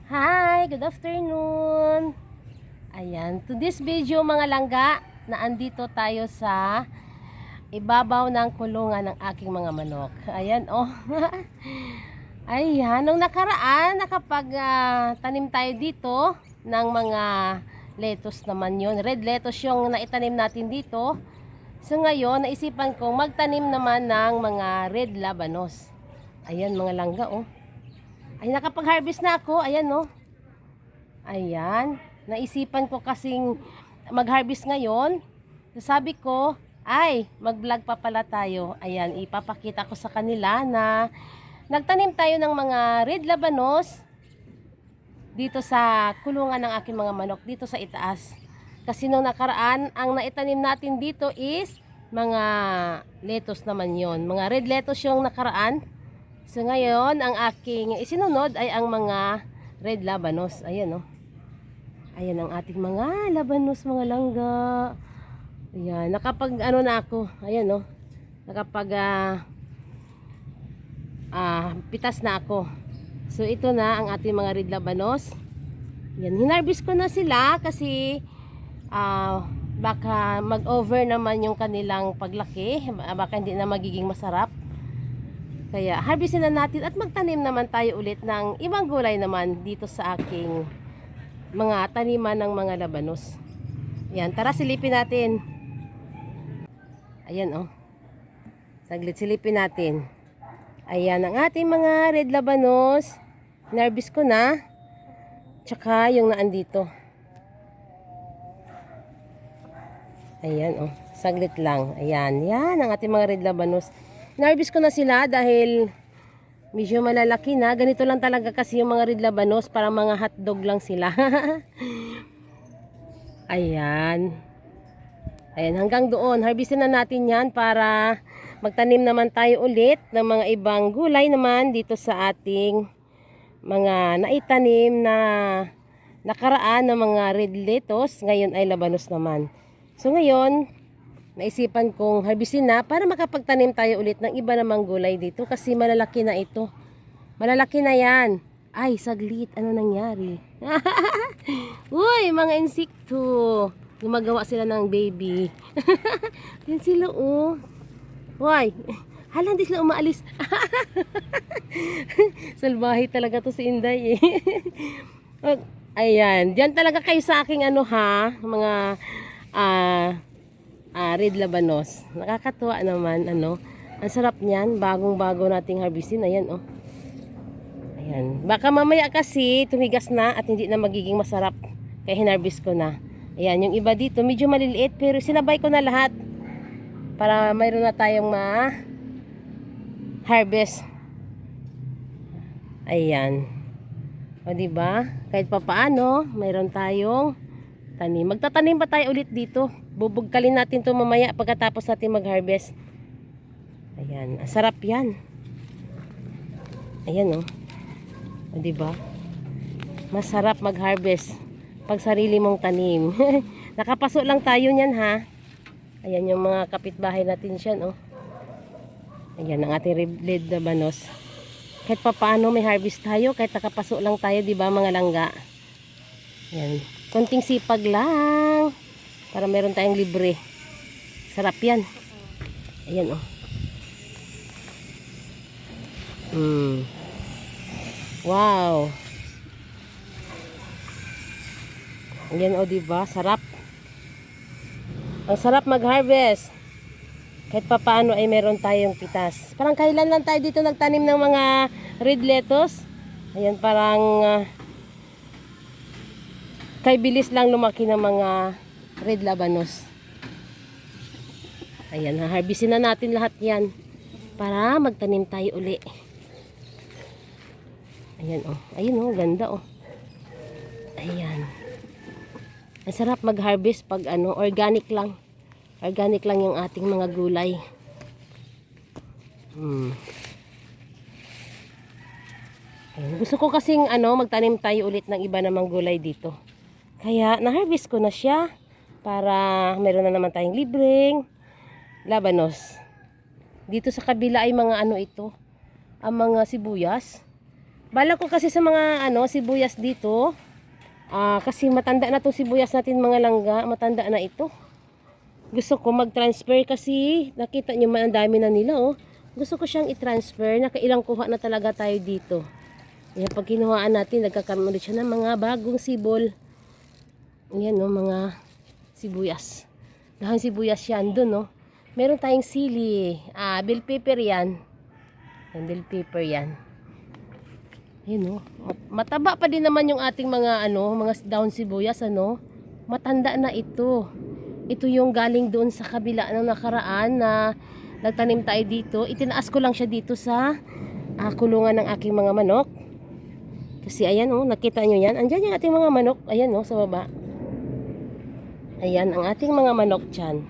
Hi, good afternoon. Ayan, to this video mga langga, na andito tayo sa ibabaw ng kulungan ng aking mga manok. Ayan oh. Ayan, nung nakaraan tanim tayo dito ng mga lettuce naman yon. Red lettuce yung naitanim natin dito. So ngayon, naisipan kong magtanim naman ng mga red labanos. Ayan mga langga oh. Ay, nakapag-harvest na ako. Ayan, no. Ayan. Naisipan ko kasing mag-harvest ngayon. So, sabi ko, ay, mag-vlog pa pala tayo. Ayan, ipapakita ko sa kanila na nagtanim tayo ng mga red labanos dito sa kulungan ng aking mga manok, dito sa itaas. Kasi nung nakaraan, ang naitanim natin dito is mga lettuce naman yon. Mga red lettuce yung nakaraan. So ngayon, ang aking isinunod ay ang mga red labanos. Ayan oh. Ayan ang ating mga labanos, mga langga. Ayan, nakapag ano na ako. Ayan oh. Nakapag pitas na ako. So ito na ang ating mga red labanos. Ayan, hinarvest ko na sila kasi baka mag-over naman yung kanilang paglaki. Baka hindi na magiging masarap. Kaya harvestin na natin at magtanim naman tayo ulit ng ibang gulay naman dito sa aking mga taniman ng mga labanos. Yan, tara silipin natin. Ayan oh. Saglit silipin natin. Ayan ang ating mga red labanos. Hinarvest ko na. Tsaka yung naandito. Ayan oh. Saglit lang. Ayan, yan ang ating mga red labanos. Hinarvest ko na sila dahil medyo malalaki na. Ganito lang talaga kasi yung mga red labanos. Parang mga hotdog lang sila. Ayan. Ayan, hanggang doon. Harvestin na natin yan para magtanim naman tayo ulit ng mga ibang gulay naman dito sa ating mga naitanim na nakaraan ng mga red lettuce. Ngayon ay labanos naman. So ngayon, naisipan kong harvestin na para makapagtanim tayo ulit ng iba namang gulay dito kasi malalaki na ito. Malalaki na yan. Ay, saglit. Ano nangyari? Uy, mga insekto. Gumagawa sila ng baby. Yan sila, oh. Uy, hala, hindi sila umaalis. Salbahe talaga to si Inday, eh. Ayan. Diyan talaga kayo sa aking ano, ha? Mga, red labanos. Nakakatuwa naman, ano. Ang sarap niyan, bagong-bago nating harvestin. Ayan, oh. Ayan. Baka mamaya kasi tumigas na at hindi na magiging masarap. Kaya hinarvest ko na. Ayan, yung iba dito medyo maliliit pero sinabay ko na lahat para mayroon na tayong harvest. Ayan. O diba? Kahit papaano, mayroon tayong tanim. Magtatanim pa tayo ulit dito. Bubugkalin natin to mamaya pagkatapos natin mag-harvest. Ayan, ang sarap yan. Ayan oh. O diba? Masarap mag-harvest pag sarili mong tanim. Nakapaso lang tayo niyan, ha. Ayan yung mga kapitbahay natin siyan oh. Ayan ang ating red labanos. Kahit papaano may harvest tayo, kahit nakapaso lang tayo, diba mga langga? Ayan. Konting sipag lang para meron tayong libre. Sarap yan. Ayan oh. Wow. Ayan oh, diba? Sarap. Ang sarap mag-harvest. Kahit papaano ay meron tayong pitas. Parang kailan lang tayo dito nagtanim ng mga red lettuce. Ayan, parang kay bilis lang lumaki ng mga red labanos. Ayan, harvestin na natin lahat yan para magtanim tayo uli. Ayan oh. Ayun oh, ganda oh. Ayan. Ang sarap mag-harvest pag ano, organic lang. Organic lang yung ating mga gulay. Ayan. Gusto ko kasing ano, magtanim tayo ulit ng iba namang gulay dito. Kaya na-harvest ko na siya para meron na naman tayong libreng labanos. Dito sa kabila ay mga ano ito, ang mga sibuyas. Bala ko kasi sa mga sibuyas dito. Kasi matanda na 'tong sibuyas natin mga langga, matanda na ito. Gusto ko mag-transfer kasi nakita niyo man ang dami na nila oh. Gusto ko siyang i-transfer, nakailang kuha na talaga tayo dito. Ayan, pag kinuhaan natin, nagkakaroon ulit siya ng mga bagong sibol. Ayan oh, mga sibuyas. Dahon sibuyas yan doon oh. Meron tayong sili, bell pepper yan. Ayan, bell pepper yan. Ayan oh. Mataba pa din naman yung ating mga mga dahon sibuyas Matanda na ito. Ito yung galing doon sa kabila ng nakaraan na nagtanim tayo dito. Itinaas ko lang siya dito sa kulungan ng aking mga manok. Kasi ayan oh, nakita nyo yan. Andyan yung ating mga manok. Ayan oh, sa baba. Ayan ang ating mga manok dyan.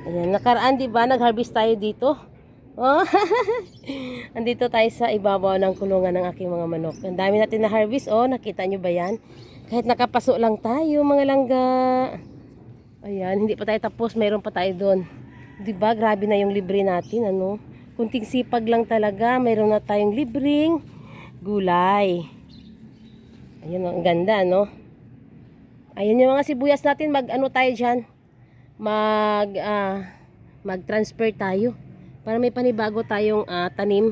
Ayan, nakaraan diba nag-harvest tayo dito. Oh. Andito tayo sa ibabaw ng kulungan ng aking mga manok. Ang dami natin na harvest oh, nakita nyo ba yan? Kahit nakapaso lang tayo mga langga. Ayan, hindi pa tayo tapos, mayroon pa tayo doon. 'Di ba? Grabe na yung libre natin Kunting sipag lang talaga, mayroon na tayong libreng gulay. Ayun ang ganda Ayun yung mga sibuyas natin, tayo diyan. Mag-transfer tayo para may panibago tayong tanim.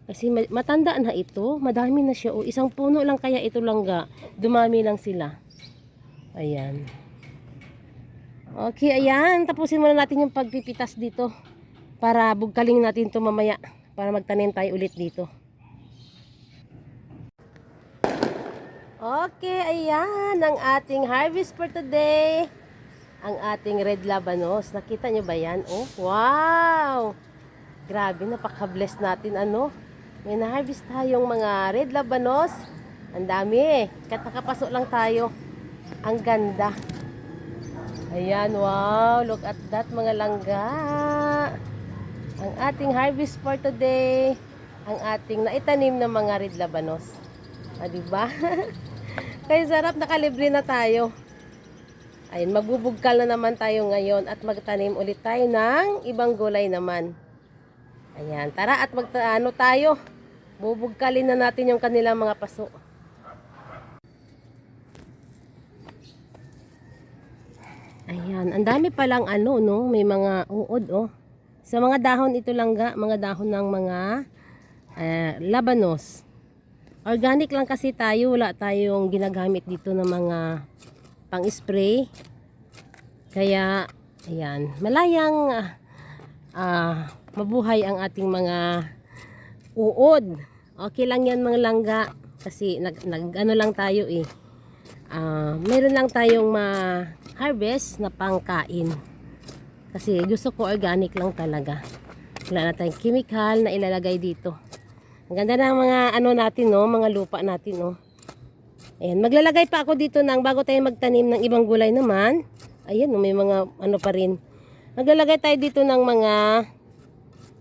Kasi matanda na ito, madami na siya. Isang puno lang kaya ito langga. Dumami lang sila. Ayan. Okay, ayan. Tapusin muna natin yung pagpipitas dito. Para bugkaling natin ito mamaya. Para magtanim tayo ulit dito. Okay, ayan. Ang ating harvest for today. Ang ating red labanos. Nakita nyo ba yan? Oh, wow! Grabe, napaka-bless natin May na-harvest tayong mga red labanos. Ang dami. Nakapasok lang tayo. Ang ganda. Ayan, wow. Look at that mga langga. Ang ating harvest for today. Ang ating naitanim na mga red labanos. Diba? Kaya sarap, nakalibre na tayo. Ayun, magbubugkal na naman tayo ngayon at magtanim ulit tayo ng ibang gulay naman. Ayan, tara at tayo. Bubugkalin na natin yung kanilang mga paso. Ayan, ang dami palang may mga uod Sa mga dahon ito langga, mga dahon ng mga labanos. Organic lang kasi tayo, wala tayong ginagamit dito ng mga pang-spray. Kaya, ayan, malayang mabuhay ang ating mga uod. Okay lang yan mga langga kasi lang tayo meron lang tayong ma-harvest na pangkain. Kasi gusto ko organic lang talaga. Wala na tayong chemical na ilalagay dito. Ang ganda ng mga natin mga lupa natin Ayan, maglalagay pa ako dito bago tayo magtanim ng ibang gulay naman. Ayan, may mga pa rin. Maglalagay tayo dito ng mga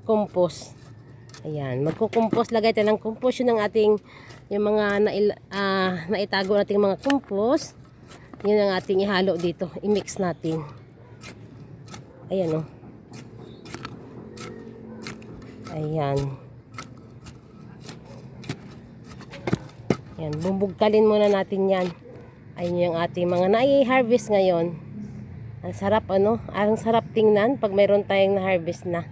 compost. Ayan, magko-compost, lagay tayo ng compost yun ng ating yung mga naitago nating mga compost. Yun ang ating ihalo dito, i-mix natin. Ayan Ayan. Yan, bubugkalin muna natin yan. Ayun yung ating mga nai-harvest ngayon. Ang sarap ang sarap tingnan pag mayroon tayong na-harvest na.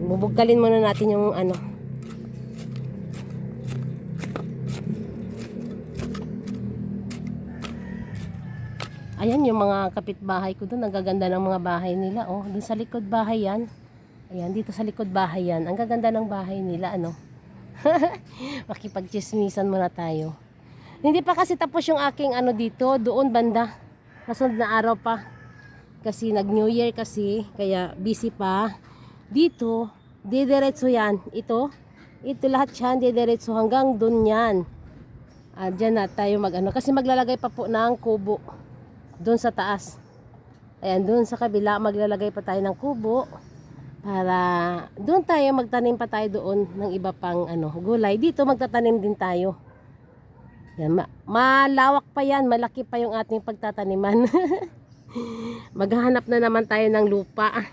Bubugkalin muna natin yung Ayan yung mga kapitbahay ko doon, ang gaganda ng mga bahay nila Doon sa likod bahay yan. Ayan, dito sa likod bahay yan. Ang gaganda ng bahay nila Makipagchismisan muna tayo. Hindi pa kasi tapos yung aking dito, doon banda. Nasunod na araw pa. Kasi nag-New Year kasi, kaya busy pa. Dito, didiretso yan. Ito lahat yan, didiretso hanggang doon yan. Diyan na tayo kasi maglalagay pa po ng kubo. Doon sa taas. Ayan, doon sa kabila, maglalagay pa tayo ng kubo. Para doon tayo magtanim pa tayo doon ng iba pang gulay. Dito magtatanim din tayo. Yan, malawak pa yan, malaki pa yung ating pagtataniman. Maghahanap na naman tayo ng lupa.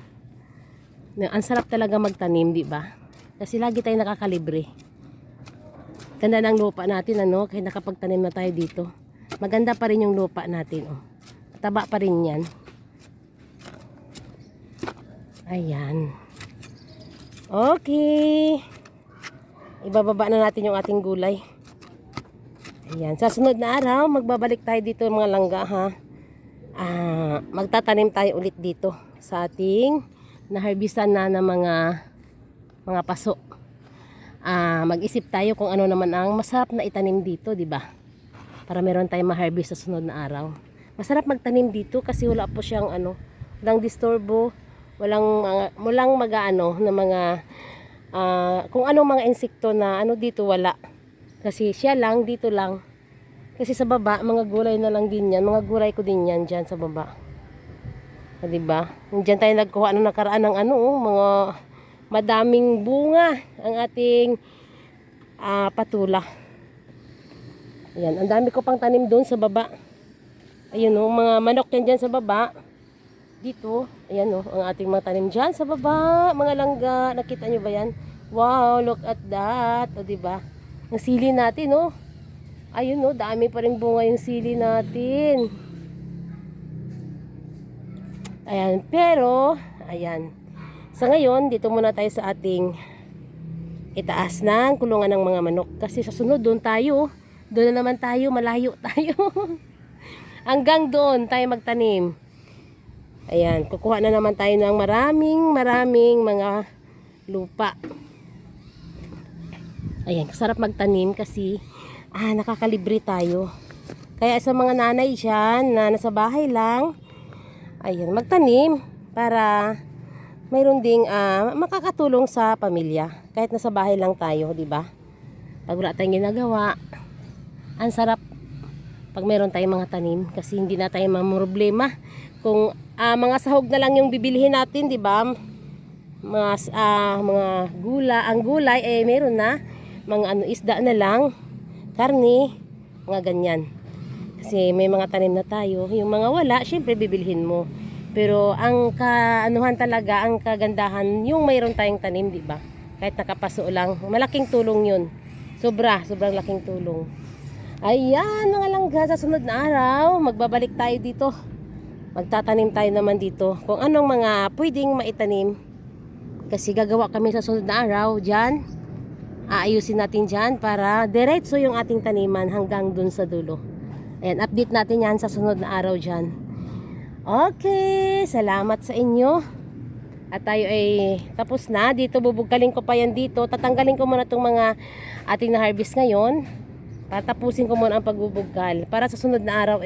Ang sarap talaga magtanim, di ba? Kasi lagi tayong nakakalibre. Ganda ng lupa natin, ano? Kaya nakapagtanim na tayo dito. Maganda pa rin yung lupa natin, oh. Taba pa rin yan. Ayan. Okay. Ibababa na natin yung ating gulay. Ayan. Sa sunod na araw, magbabalik tayo dito mga langga, ha. Magtatanim tayo ulit dito sa ating naharbisan na ng mga paso. Mag-isip tayo kung ano naman ang masarap na itanim dito, di ba? Para meron tayong ma-harvest sa sunod na araw. Masarap magtanim dito kasi wala po siyang walang disturbo, walang mag-aano na mga kung anong mga insekto na dito wala. Kasi siya lang dito lang. Kasi sa baba mga gulay na lang din yan, mga gulay ko din yan diyan sa baba. Di ba? Diyan tayo nagkuha ng nakaraan ng mga madaming bunga ang ating patula. Ayan, ang dami ko pang tanim doon sa baba. Ayun mga manok yan dyan sa baba. Dito, ayan ang ating mga tanim dyan sa baba. Mga langga, nakita nyo ba yan? Wow, look at that. O diba? Ang sili natin, ayun dami pa rin bunga yung sili natin. Ayan, pero, ayan. Sa ngayon, dito muna tayo sa ating itaas ng kulungan ng mga manok. Kasi sa sunod, doon na naman tayo, malayo tayo. Hanggang doon tayo magtanim. Ayan, kukuha na naman tayo ng maraming mga lupa. Ayan, sarap magtanim kasi nakakalibre tayo. Kaya sa mga nanay dyan na nasa bahay lang, ayan, magtanim para mayroon ding makakatulong sa pamilya. Kahit nasa bahay lang tayo, di ba? Pag wala tayong ginagawa, ang sarap pag mayroon tayong mga tanim kasi hindi na tayo mamroblema kung mga sahog na lang yung bibilihin natin, di ba? Mga ang gulay meron na mga isda na lang, karne, mga ganyan. Kasi may mga tanim na tayo, yung mga wala, syempre bibilhin mo. Pero ang talaga, ang kagandahan, yung mayroon tayong tanim, di ba? Kahit nakapaso lang, malaking tulong yun. Sobrang laking tulong. Ayan mga langga, sa sunod na araw, magbabalik tayo dito. Magtatanim tayo naman dito kung anong mga pwedeng maitanim. Kasi gagawa kami sa sunod na araw dyan. Aayusin natin dyan para diretso yung ating taniman hanggang dun sa dulo. Ayan, update natin yan sa sunod na araw dyan. Okay, salamat sa inyo. At tayo ay tapos na. Dito bubugkalin ko pa yan dito. Tatanggalin ko muna itong mga ating na-harvest ngayon. Patapusin ko muna ang pagbubugkal. Para sa sunod na araw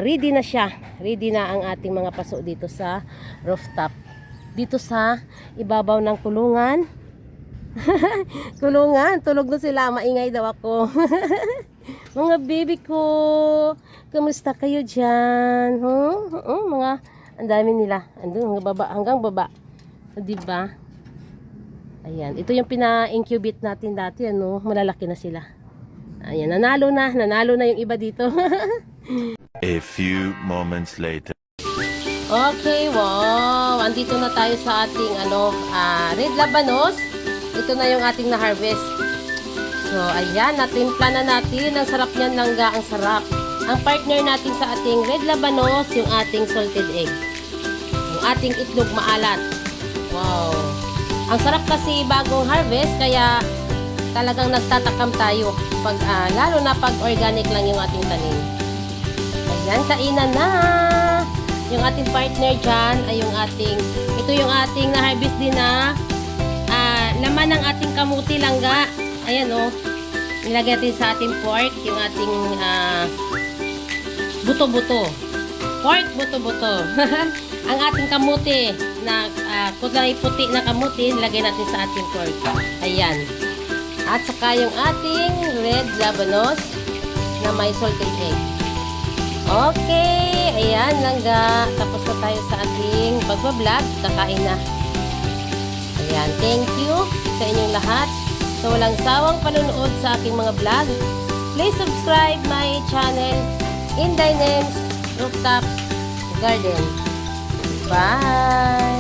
ready na siya. Ready na ang ating mga paso dito sa rooftop. Dito sa ibabaw ng kulungan. Kulungan, tulog na sila. Maingay daw ako. Mga baby ko, kamusta kayo dyan? Mga, ang dami nila. Andun, hanggang baba. Diba? Ayan, ito yung pina-incubate natin dati. Malalaki na sila. Ayan, nanalo na yung iba dito. A few moments later. Okay, wow. Andito na tayo sa ating red labanos. Ito na yung ating na-harvest. So, ayan, natimpla na natin. Ang sarap niyan, langga, ang sarap. Ang partner natin sa ating red labanos, yung ating salted egg. Yung ating itlog maalat. Wow. Ang sarap kasi bagong harvest, kaya talagang nagtatakam tayo. Lalo na pag organic lang yung ating tanim. Ayan, kainan na. Yung ating partner dyan ay ito yung ating na-harvest din na laman ng ating kamuti langga. Ayan nilagay natin sa ating pork yung ating buto-buto. Pork buto-buto. Ang ating kamuti na kulay puti na kamuti nilagay natin sa ating pork. Ayan. At saka yung ating red labanos na may salted egg. Okay, ayan langga. Tapos na tayo sa ating pagbablog. Kakain na. Ayan, thank you sa inyong lahat. Sa walang sawang panunood sa aking mga vlog. Please subscribe my channel, Inday Nems Rooftop Garden. Bye!